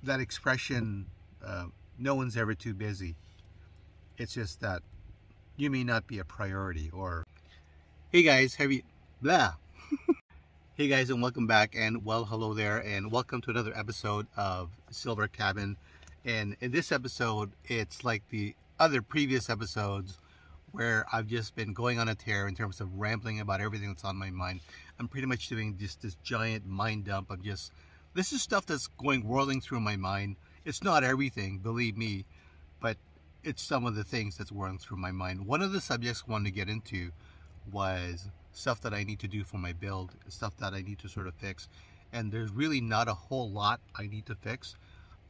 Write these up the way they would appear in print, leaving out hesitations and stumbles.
that expression, no one's ever too busy. It's just that you may not be a priority. Or hey guys, blah. Hey guys, and welcome back, and well, hello there, and welcome to another episode of Silver Cabin. And in this episode, it's like the other previous episodes where I've just been going on a tear in terms of rambling about everything that's on my mind. I'm pretty much doing just this giant mind dump of just, this is stuff that's whirling through my mind. It's not everything, believe me, but it's some of the things that's whirling through my mind. One of the subjects I wanted to get into was stuff that I need to do for my build, stuff that I need to sort of fix. And there's really not a whole lot I need to fix.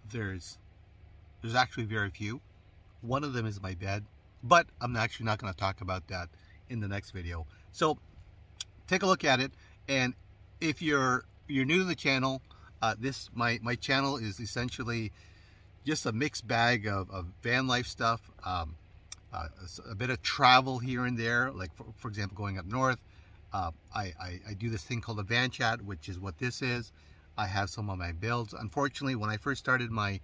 There's actually very few. One of them is my bed, but I'm actually not going to talk about that in the next video. So take a look at it. And if you're new to the channel, my channel is essentially just a mixed bag of van life stuff, a bit of travel here and there, like for example going up north. I do this thing called a van chat, which is what this is. I have some of my builds. Unfortunately, when I first started my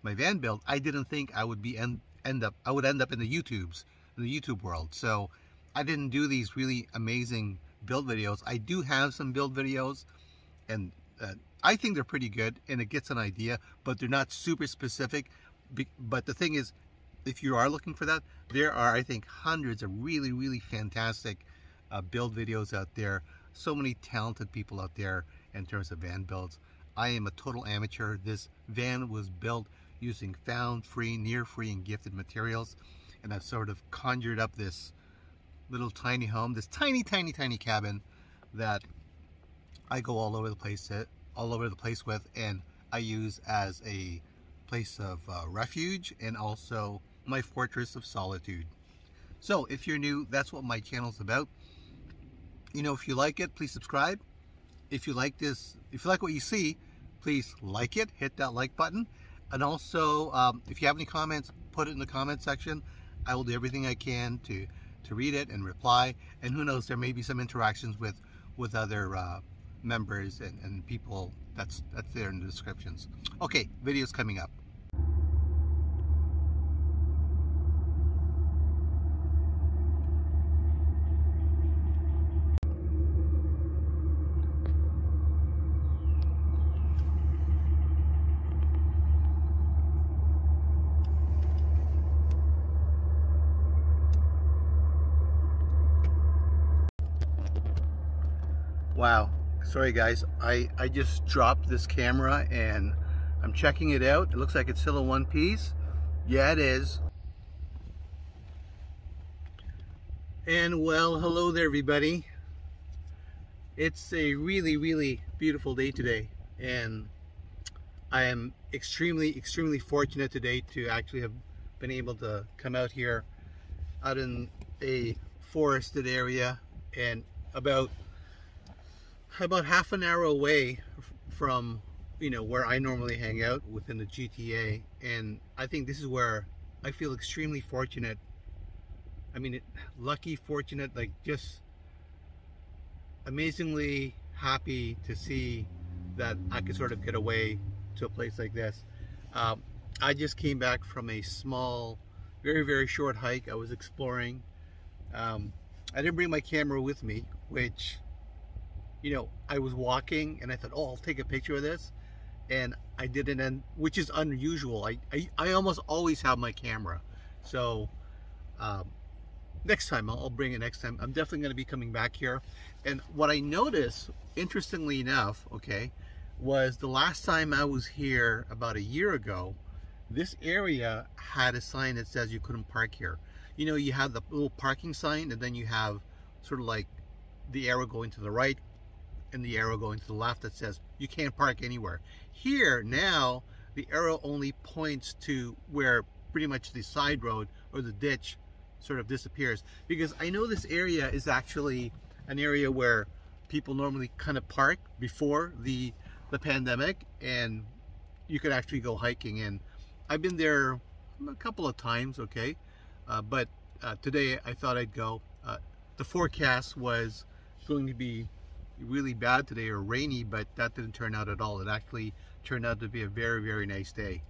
van build, I didn't think I would end up in the YouTube world. So I didn't do these really amazing build videos. I do have some build videos, and I think they're pretty good, and it gets an idea, but they're not super specific. But the thing is, if you are looking for that, there are, I think, hundreds of really fantastic build videos out there. So many talented people out there in terms of van builds. I am a total amateur. This van was built using found, free, near free, and gifted materials, and I've sort of conjured up this little tiny home, this tiny cabin that I go all over the place with, and I use as a place of refuge and also my fortress of solitude. So if you're new, that's what my channel's about. You know, if you like it, please subscribe. If you like this, if you like what you see, please like it, hit that like button. And also, if you have any comments, put it in the comment section. I will do everything I can to read it and reply. And who knows, there may be some interactions with other members and people that's there in the descriptions. Okay, videos coming up. Wow, sorry guys, I just dropped this camera and I'm checking it out. It looks like it's still in one piece. Yeah, it is. And well, hello there everybody. It's a really beautiful day today, and I am extremely fortunate today to actually have been able to come out here out in a forested area, and about half an hour away from, you know, where I normally hang out within the GTA. And I think this is where I feel extremely fortunate. I mean, lucky, fortunate, like just amazingly happy to see that I could sort of get away to a place like this. I just came back from a small, very short hike. I was exploring. I didn't bring my camera with me, which, you know, I was walking and I thought, oh, I'll take a picture of this, and I didn't, and which is unusual. I almost always have my camera, so next time I'll bring it next time. I'm definitely going to be coming back here. And what I noticed, interestingly enough, okay, was the last time I was here about a year ago, this area had a sign that says you couldn't park here. You know, you have the little parking sign, and then you have sort of like the arrow going to the right and the arrow going to the left that says you can't park anywhere. Here now, the arrow only points to where pretty much the side road or the ditch sort of disappears, because I know this area is actually an area where people normally kind of park before the pandemic, and you could actually go hiking. And I've been there a couple of times, okay, but today I thought I'd go. The forecast was going to be really bad today or rainy, but that didn't turn out at all. It actually turned out to be a very, very nice day.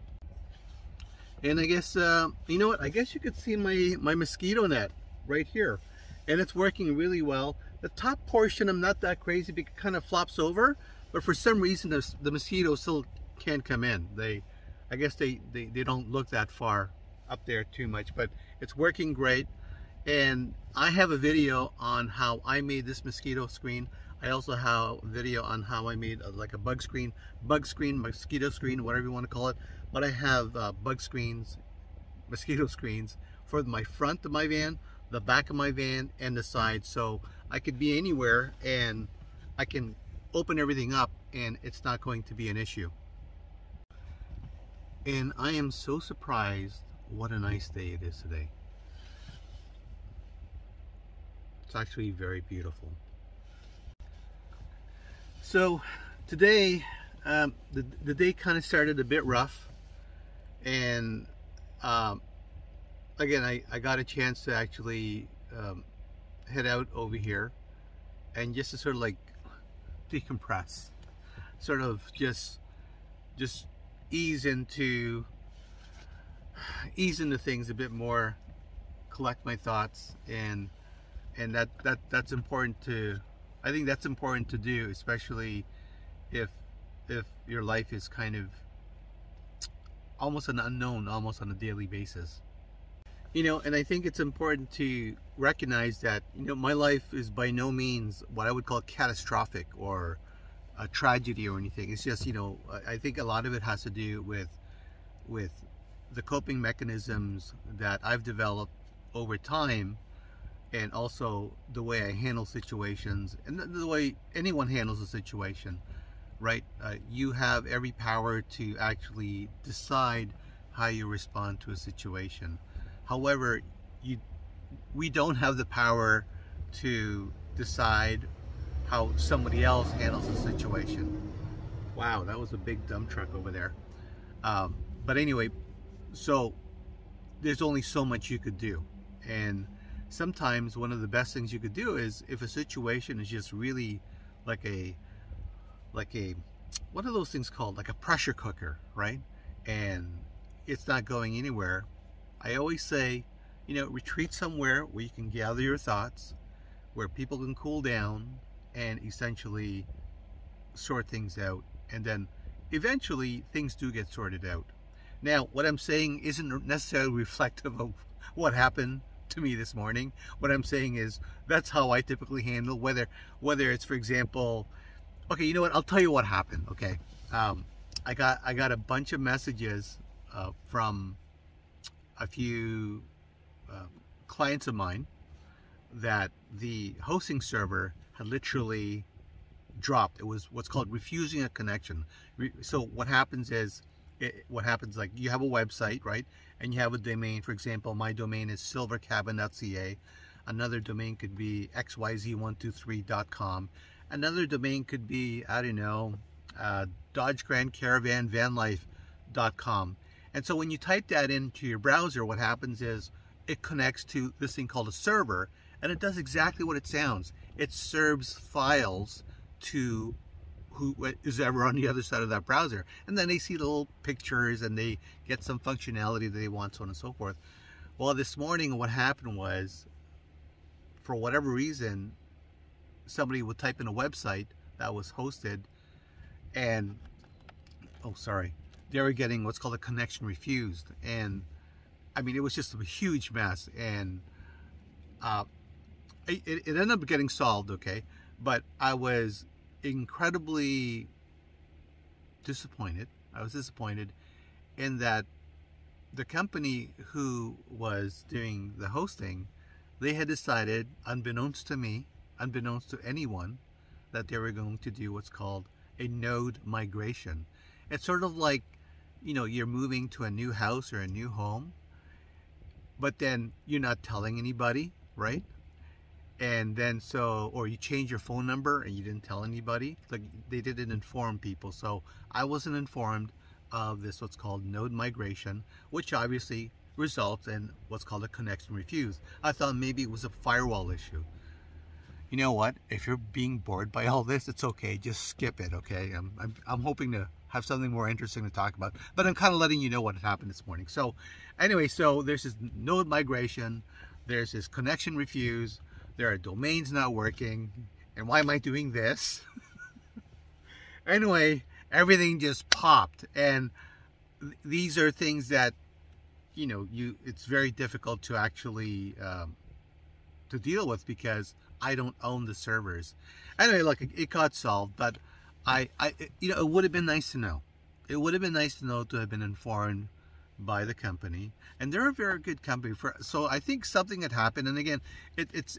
And I guess, you know what, I guess you could see my mosquito net right here. And it's working really well. The top portion, I'm not that crazy because it kind of flops over, but for some reason the mosquitoes still can't come in. I guess they don't look that far up there too much, but it's working great. And I have a video on how I made this mosquito screen. I also have a video on how I made like a bug screen, mosquito screen, whatever you want to call it. But I have bug screens, mosquito screens for my front of my van, the back of my van, and the side. So I could be anywhere and I can open everything up and it's not going to be an issue. And I am so surprised what a nice day it is today. It's actually very beautiful. So today, the day kind of started a bit rough, and again, I got a chance to actually head out over here and just to sort of like decompress, sort of just ease into things a bit more, collect my thoughts, and that's important to, I think that's important to do, especially if your life is kind of almost an unknown, almost on a daily basis. You know, and I think it's important to recognize that, you know, my life is by no means what I would call catastrophic or a tragedy or anything. It's just, you know, I think a lot of it has to do with the coping mechanisms that I've developed over time, and also the way I handle situations and the way anyone handles a situation, right? You have every power to actually decide how you respond to a situation. However, we don't have the power to decide how somebody else handles a situation. Wow, that was a big dump truck over there. But anyway, so there's only so much you could do. And sometimes one of the best things you could do is, if a situation is just really like a what are those things called, like a pressure cooker, right? And it's not going anywhere, I always say, you know, retreat somewhere where you can gather your thoughts, where people can cool down and essentially sort things out, and then eventually things do get sorted out. Now, what I'm saying isn't necessarily reflective of what happened to me this morning. What I'm saying is that's how I typically handle, whether it's, for example, okay, you know what, I'll tell you what happened. Okay, I got a bunch of messages from a few clients of mine that the hosting server had literally dropped. It was what's called refusing a connection. So what happens is, like, you have a website, right? And you have a domain. For example, my domain is silvercabin.ca. Another domain could be xyz123.com. Another domain could be, I don't know, Dodge Grand Caravan Vanlife.com. And so when you type that into your browser, what happens is it connects to this thing called a server, and it does exactly what it sounds. It serves files to who is ever on the other side of that browser, and then they see little pictures and they get some functionality that they want, so on and so forth. Well, this morning what happened was, for whatever reason, somebody would type in a website that was hosted, and they were getting what's called a connection refused. And I mean, it was just a huge mess, and it ended up getting solved, okay? But I was incredibly disappointed. I was disappointed in that the company who was doing the hosting, they had decided, unbeknownst to me, unbeknownst to anyone, that they were going to do what's called a node migration. It's sort of like, you know, you're moving to a new house or a new home, but then you're not telling anybody, right? And then or you change your phone number and you didn't tell anybody. Like, they didn't inform people. So I wasn't informed of this what's called node migration, which obviously results in what's called a connection refused. I thought maybe it was a firewall issue. you know what? If you're being bored by all this, it's okay. Just skip it, okay? I'm hoping to have something more interesting to talk about, but I'm kind of letting you know what happened this morning. So anyway, so there's this node migration, there's this connection refuse, there are domains not working, and why am I doing this? Anyway, everything just popped, and these are things that, you know, it's very difficult to actually to deal with because I don't own the servers. Anyway, look, it got solved, but you know, it would have been nice to know. It would have been nice to know, to have been informed by the company, and they're a very good company. So I think something had happened, and again, it's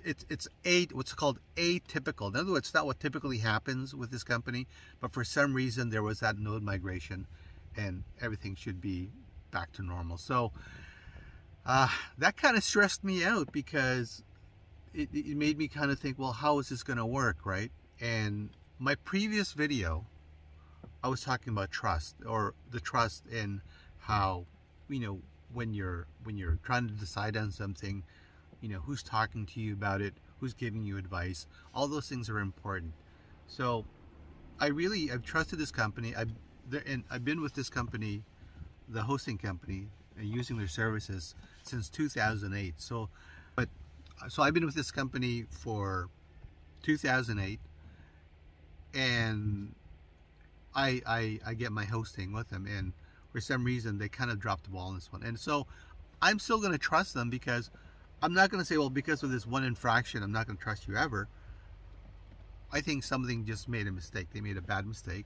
what's called atypical. In other words, it's not what typically happens with this company, but for some reason there was that node migration, and everything should be back to normal. So that kind of stressed me out because it made me kind of think, well, how is this going to work, right? And my previous video, I was talking about trust, or the trust in how, you know, when you're trying to decide on something, you know, who's talking to you about it, who's giving you advice. All those things are important. So I've trusted this company. I've been with this company, the hosting company, and using their services since 2008. So I've been with this company for 2008, and I get my hosting with them, and for some reason they kind of dropped the ball on this one. And so I'm still going to trust them, because I'm not going to say, well, because of this one infraction I'm not going to trust you ever. I think something just made a mistake. They made a bad mistake,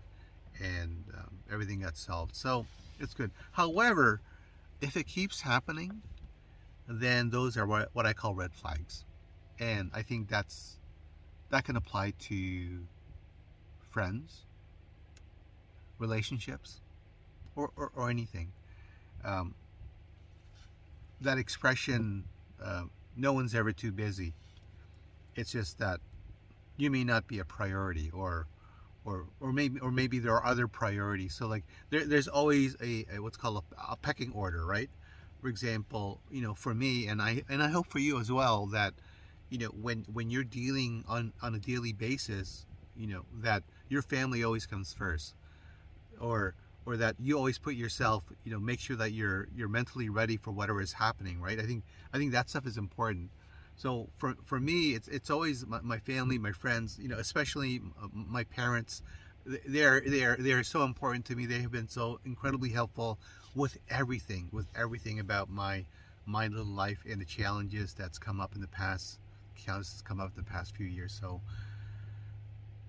and everything got solved. So it's good. However, if it keeps happening, then those are what I call red flags. And I think that can apply to friends, relationships, or anything. That expression, no one's ever too busy. It's just that you may not be a priority, or maybe there are other priorities. So like there's always a what's called a pecking order, right? For example, you know, for me, and I hope for you as well, that, you know, when you're dealing on a daily basis, you know, that your family always comes first, or that you always put yourself, you know, make sure that you're mentally ready for whatever is happening, right? I think that stuff is important. So for me, it's always my family, my friends, you know, especially my parents. They're so important to me. They have been so incredibly helpful with everything about my little life and the challenges that's come up in the past few years. So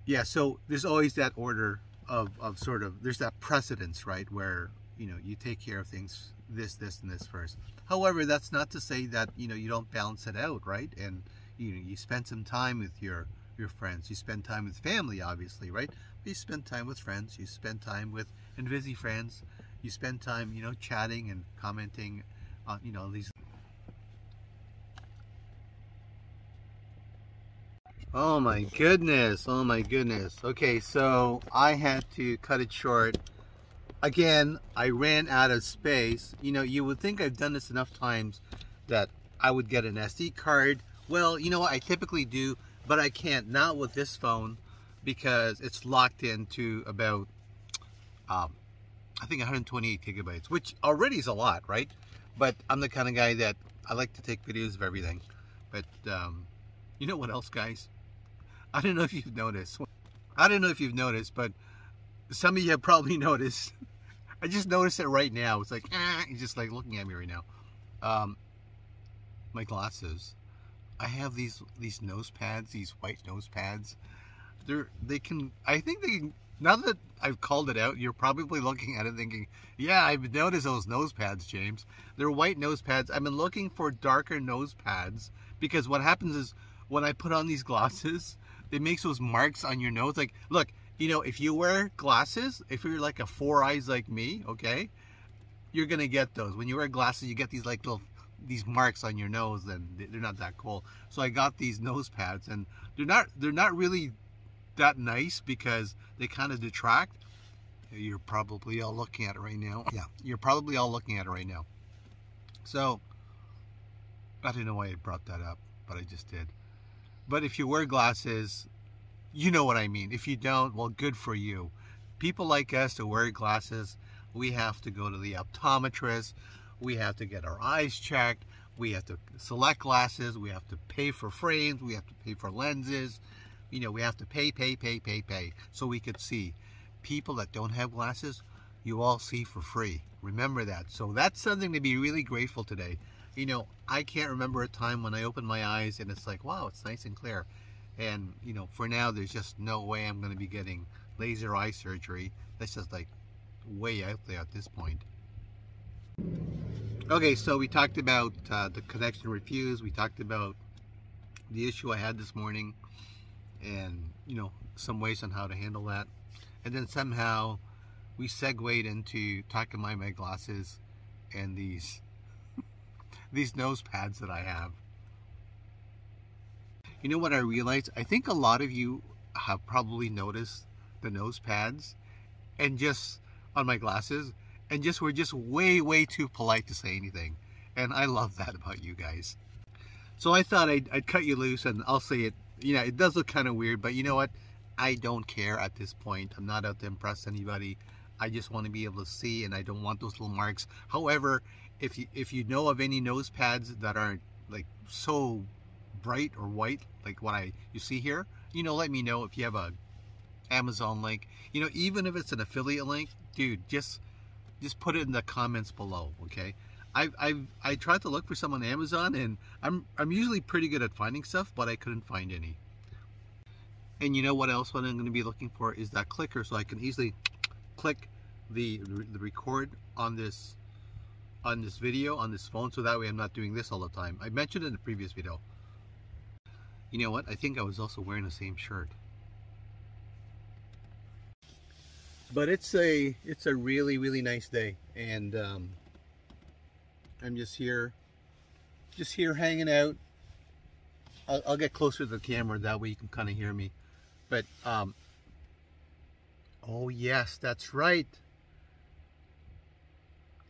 yeah, so there's always that order of sort of, there's that precedence, right, where, you know, you take care of things, this and this first. However, that's not to say that, you know, you don't balance it out, right? And you know, you spend some time with your friends, you spend time with family, obviously, right? You spend time with friends, you spend time with busy friends, you spend time, you know, chatting and commenting on, you know, these. Oh my goodness, oh my goodness. Okay, so I had to cut it short. Again, I ran out of space. You know, you would think I've done this enough times that I would get an SD card. Well, you know what, I typically do, but I can't, not with this phone, because it's locked into about, I think 128 gigabytes, which already is a lot, right? But I'm the kind of guy that I like to take videos of everything. But you know what else, guys? I don't know if you've noticed. But some of you have probably noticed. I just noticed it right now. It's like, he's just like looking at me right now. My glasses. I have these nose pads, these white nose pads. I think they can, now that I've called it out, you're probably looking at it thinking, yeah, I've noticed those nose pads, James. They're white nose pads. I've been looking for darker nose pads, because what happens is when I put on these glasses, it makes those marks on your nose. Like, look, you know, if you wear glasses, if you're like a 4 eyes like me, okay, you're gonna get those. When you wear glasses, you get these like these marks on your nose, and they're not that cool. So I got these nose pads, and they're not really that nice, because they kind of detract. You're probably all looking at it right now. Yeah, you're probably all looking at it right now. So I don't know why I brought that up, but I just did. But if you wear glasses, you know what I mean. If you don't, well, good for you. People like us who wear glasses, we have to go to the optometrist, we have to get our eyes checked, we have to select glasses, we have to pay for frames, we have to pay for lenses, you know, we have to pay so we could see. People that don't have glasses, you all see for free. Remember that. So that's something to be really grateful today. You know, I can't remember a time when I opened my eyes and it's like, wow, it's nice and clear. And, you know, for now, there's just no way I'm going to be getting laser eye surgery. That's just like way out there at this point. Okay, so we talked about the connection refused. We talked about the issue I had this morning and, you know, some ways on how to handle that. And then somehow we segued into talking about my glasses and these nose pads that I have. You know what I realized? I think a lot of you have probably noticed the nose pads and just on my glasses and just were just way too polite to say anything. And I love that about you guys. So I thought I'd cut you loose and I'll say it. You know, it does look kind of weird, but you know what? I don't care at this point. I'm not out to impress anybody. I just want to be able to see, and I don't want those little marks. However, if you know of any nose pads that aren't like so bright or white like what you see here, you know, let me know. If you have a Amazon link, you know, even if it's an affiliate link, dude, just put it in the comments below. Okay, I tried to look for some on Amazon, and I'm usually pretty good at finding stuff, but I couldn't find any. And you know what else? What I'm going to be looking for is that clicker, so I can easily click the record on this video on this phone, so that way I'm not doing this all the time. I mentioned it in the previous video. You know what? I think I was also wearing the same shirt. But it's a really nice day, and I'm just here hanging out. I'll get closer to the camera, that way you can kind of hear me. But oh yes, that's right.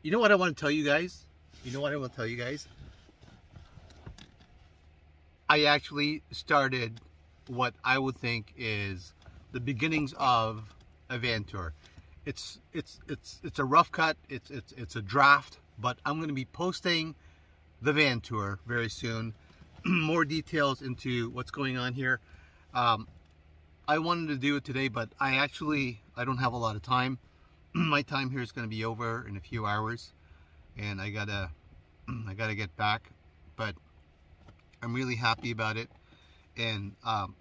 You know what I want to tell you guys? I actually started what I would think is the beginnings of a van tour. It's a rough cut. It's a draft, but I'm going to be posting the van tour very soon. More details into what's going on here. I wanted to do it today, but I don't have a lot of time. My time here is going to be over in a few hours, and I gotta get back. But I'm really happy about it, and I'm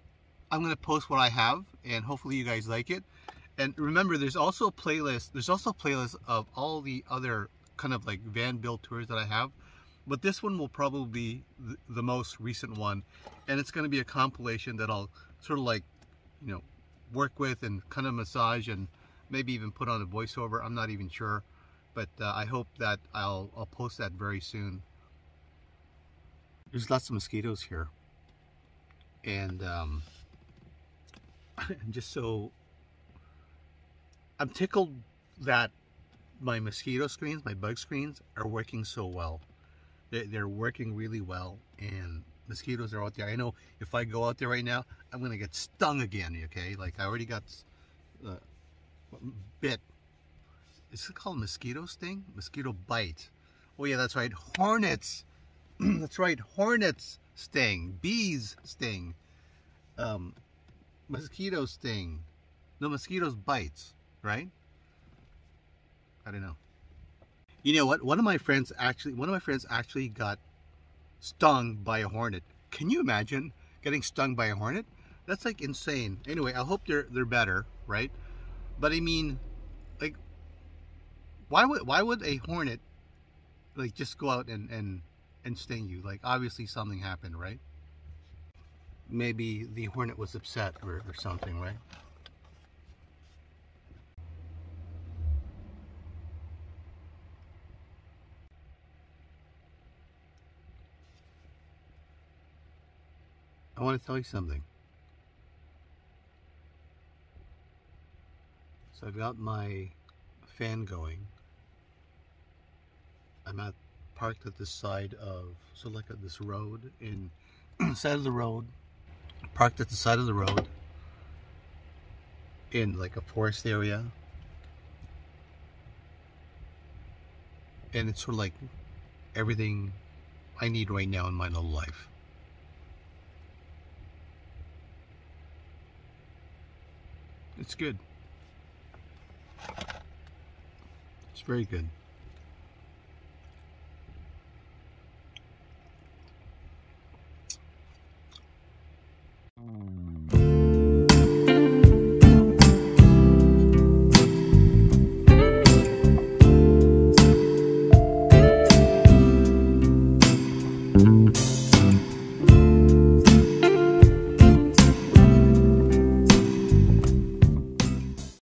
going to post what I have, and hopefully you guys like it. And remember, there's also a playlist. There's also a playlist of all the other kind of like van build tours that I have. But this one will probably be the most recent one, and it's going to be a compilation that I'll sort of like, you know, work with and kind of massage and maybe even put on a voiceover. I'm not even sure, but I hope that I'll post that very soon. There's lots of mosquitoes here, and I'm just I'm tickled that my mosquito screens, my bug screens, are working so well. They're working really well, and mosquitoes are out there. I know if I go out there right now, I'm gonna get stung again. Okay, like I already got bit. Is it called mosquito sting? Mosquito bite. Oh yeah, that's right. Hornets. That's right. Hornets sting. Bees sting. Mosquitoes sting. No, mosquitoes bites. Right? I don't know. You know what? One of my friends actually got stung by a hornet. Can you imagine getting stung by a hornet? That's like insane. Anyway, I hope they're better, right? But I mean, like, why would a hornet like just go out and sting you? Like, obviously something happened, right? Maybe the hornet was upset or something, right? I want to tell you something. So I've got my fan going. I'm parked at the side of, so like at this road, in side of the road, parked at the side of the road in like a forest area, and it's sort of like everything I need right now in my little life. It's good. It's very good.